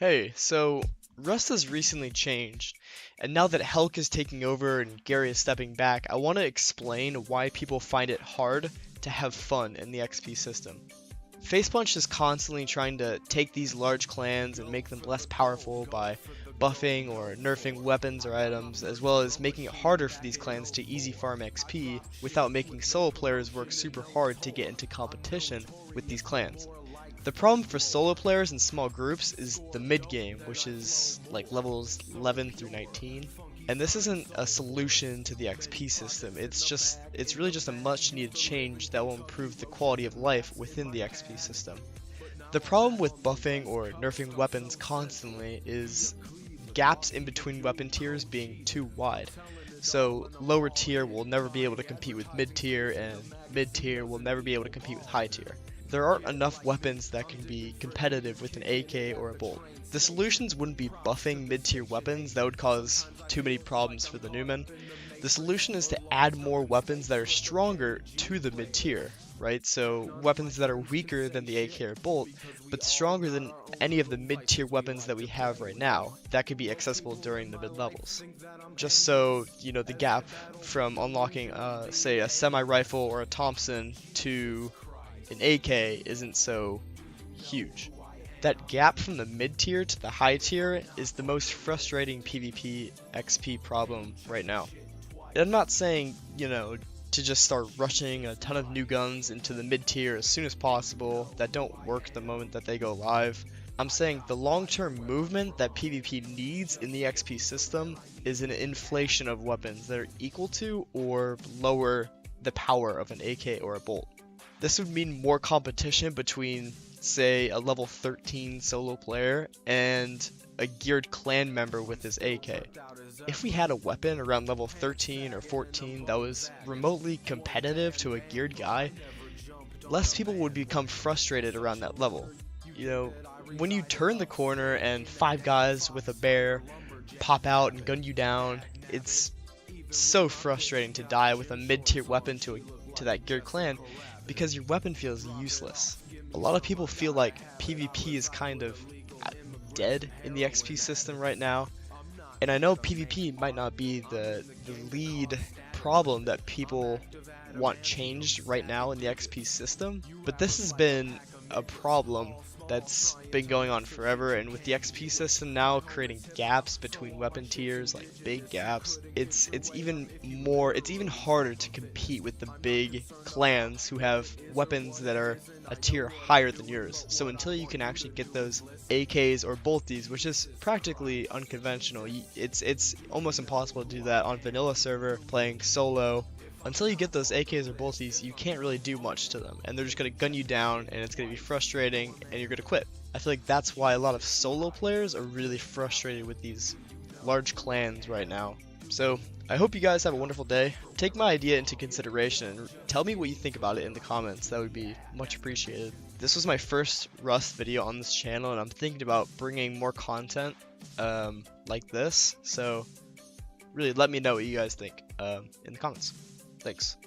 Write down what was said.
Hey, so Rust has recently changed, and now that Helk is taking over and Gary is stepping back, I want to explain why people find it hard to have fun in the XP system. Facepunch is constantly trying to take these large clans and make them less powerful by buffing or nerfing weapons or items, as well as making it harder for these clans to easy farm XP without making solo players work super hard to get into competition with these clans. The problem for solo players and small groups is the mid game, which is like levels 11 through 19. And this isn't a solution to the XP system. It's really just a much needed change that will improve the quality of life within the XP system. The problem with buffing or nerfing weapons constantly is gaps in between weapon tiers being too wide. So lower tier will never be able to compete with mid tier, and mid tier will never be able to compete with high tier. There aren't enough weapons that can be competitive with an AK or a bolt. The solutions wouldn't be buffing mid-tier weapons, that would cause too many problems for the Newman. The solution is to add more weapons that are stronger to the mid-tier, right? So weapons that are weaker than the AK or bolt, but stronger than any of the mid-tier weapons that we have right now, that could be accessible during the mid-levels. Just so, the gap from unlocking, say, a semi-rifle or a Thompson to an AK isn't so huge. That gap from the mid tier to the high tier is the most frustrating PvP XP problem right now. And I'm not saying, to just start rushing a ton of new guns into the mid tier as soon as possible that don't work the moment that they go live. I'm saying the long-term movement that PvP needs in the XP system is an inflation of weapons that are equal to or lower the power of an AK or a bolt. This would mean more competition between, say, a level 13 solo player and a geared clan member with his AK. If we had a weapon around level 13 or 14 that was remotely competitive to a geared guy, less people would become frustrated around that level. When you turn the corner and 5 guys with a bear pop out and gun you down, it's so frustrating to die with a mid-tier weapon to that geared clan because your weapon feels useless. A lot of people feel like PvP is kind of dead in the XP system right now, and I know PvP might not be the lead problem that people want changed right now in the XP system, but this has been a problem that's been going on forever, and with the XP system now creating gaps between weapon tiers, like big gaps, it's even harder to compete with the big clans who have weapons that are a tier higher than yours. So until you can actually get those AKs or bolties, which is practically unconventional, it's almost impossible to do that on vanilla server playing solo. Until you get those AKs or bolties, you can't really do much to them, and they're just going to gun you down, and it's going to be frustrating, and you're going to quit. I feel like that's why a lot of solo players are really frustrated with these large clans right now. So, I hope you guys have a wonderful day. Take my idea into consideration, and tell me what you think about it in the comments. That would be much appreciated. This was my first Rust video on this channel, and I'm thinking about bringing more content like this, so really let me know what you guys think in the comments. Thanks.